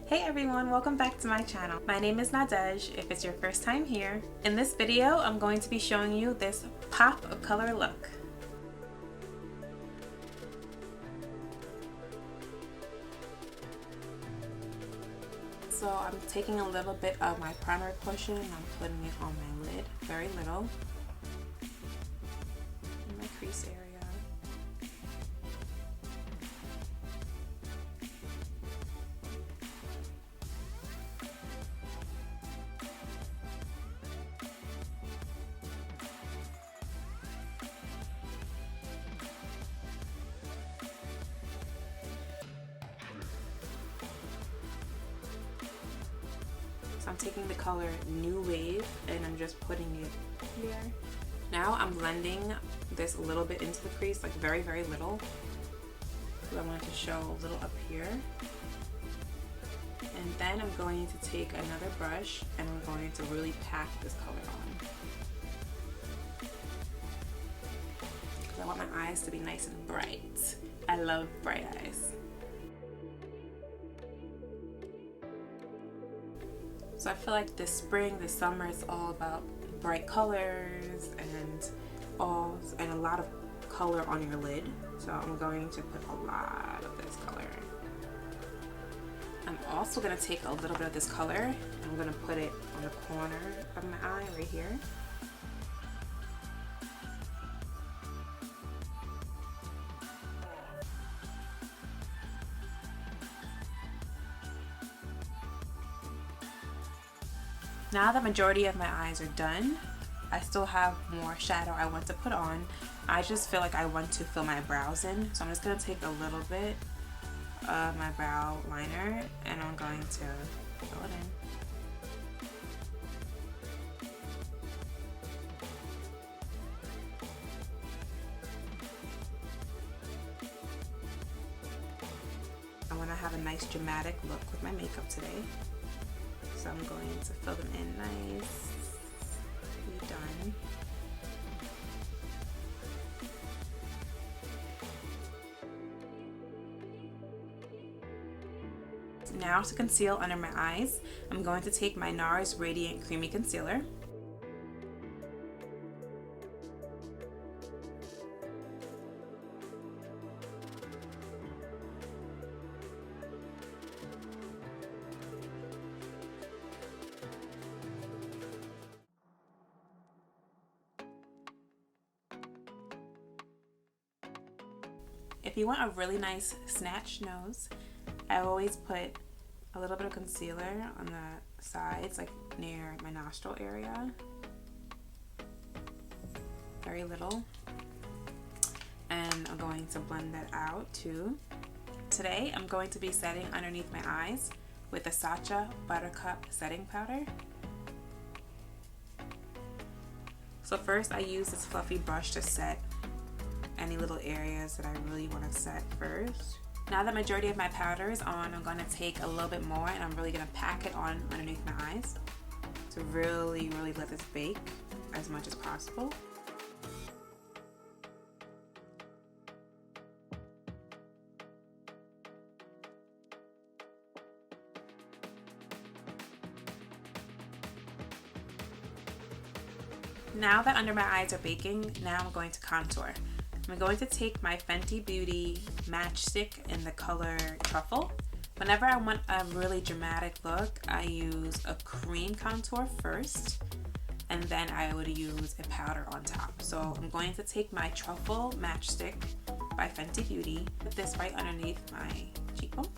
Hey everyone, welcome back to my channel. My name is Nadej if it's your first time here. In this video, I'm going to be showing you this pop of color look. So I'm taking a little bit of my primary portion and I'm putting it on my lid, very little, in my crease area. So I'm taking the color New Wave and I'm just putting it here. Now I'm blending this a little bit into the crease, like very, very little. So I wanted to show a little up here. And then I'm going to take another brush and I'm going to really pack this color on. Because I want my eyes to be nice and bright. I love bright eyes. So I feel like this spring, this summer, it's all about bright colors and a lot of color on your lid. So I'm going to put a lot of this color. I'm also going to take a little bit of this color and I'm going to put it on the corner of my eye right here. Now the majority of my eyes are done, I still have more shadow I want to put on. I just feel like I want to fill my brows in, so I'm just going to take a little bit of my brow liner and I'm going to fill it in. I want to have a nice dramatic look with my makeup today. So I'm going to fill them in nice. Done. Now to conceal under my eyes, I'm going to take my Nars Radiant Creamy Concealer. If you want a really nice snatched nose, I always put a little bit of concealer on the sides, like near my nostril area. Very little. And I'm going to blend that out too. Today, I'm going to be setting underneath my eyes with the Sacha Buttercup setting powder. So first I use this fluffy brush to set any little areas that I really want to set first. Now the majority of my powder is on, I'm going to take a little bit more and I'm really going to pack it on underneath my eyes to really let this bake as much as possible. Now that under my eyes are baking, now I'm going to contour. I'm going to take my Fenty Beauty matchstick in the color Truffle. Whenever I want a really dramatic look, I use a cream contour first, and then I would use a powder on top. So I'm going to take my Truffle matchstick by Fenty Beauty, put this right underneath my cheekbone.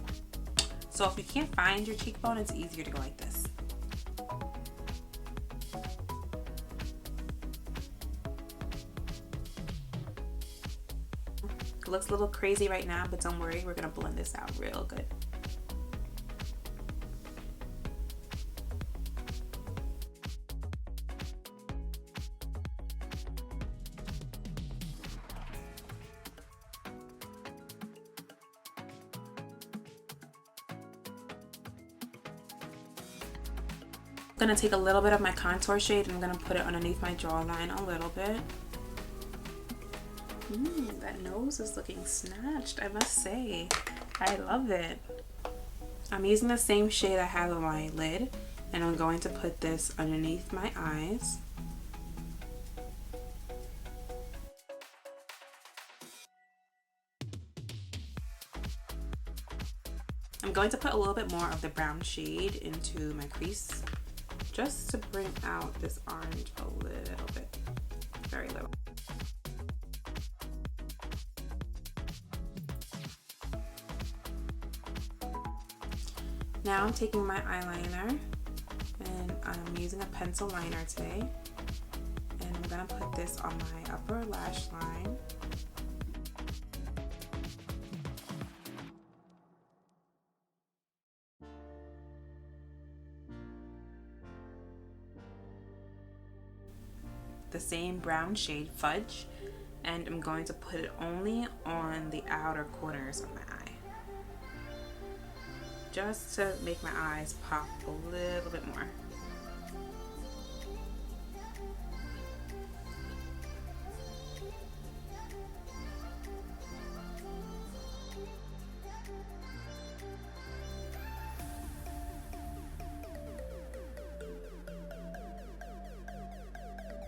So if you can't find your cheekbone, it's easier to go like this. It looks a little crazy right now, but don't worry, we're gonna blend this out real good. I'm gonna take a little bit of my contour shade and I'm gonna put it underneath my jawline a little bit. That nose is looking snatched, I must say. I love it. I'm using the same shade I have on my lid, and I'm going to put this underneath my eyes. I'm going to put a little bit more of the brown shade into my crease, just to bring out this orange a little bit, very little. Now I'm taking my eyeliner, and I'm using a pencil liner today, and I'm gonna put this on my upper lash line. The same brown shade, Fudge, and I'm going to put it only on the outer corners of my eye, just to make my eyes pop a little bit more.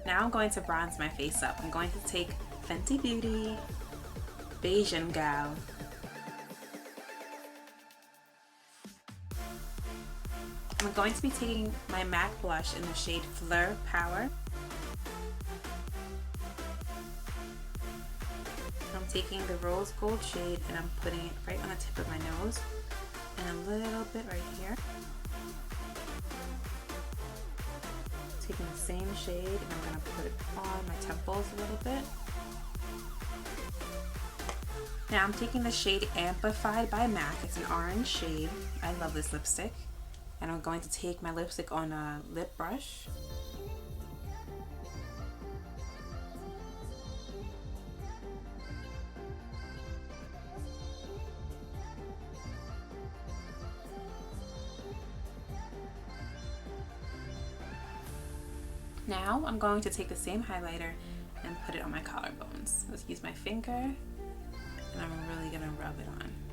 Now I'm going to bronze my face up. I'm going to take Fenty Beauty Bajan Gyal. I'm going to be taking my MAC blush in the shade Fleur Power. I'm taking the rose gold shade and I'm putting it right on the tip of my nose and a little bit right here. Taking the same shade and I'm going to put it on my temples a little bit. Now I'm taking the shade Amplified by MAC. It's an orange shade. I love this lipstick. And I'm going to take my lipstick on a lip brush. Now I'm going to take the same highlighter and put it on my collarbones. Let's use my finger and I'm really gonna rub it on.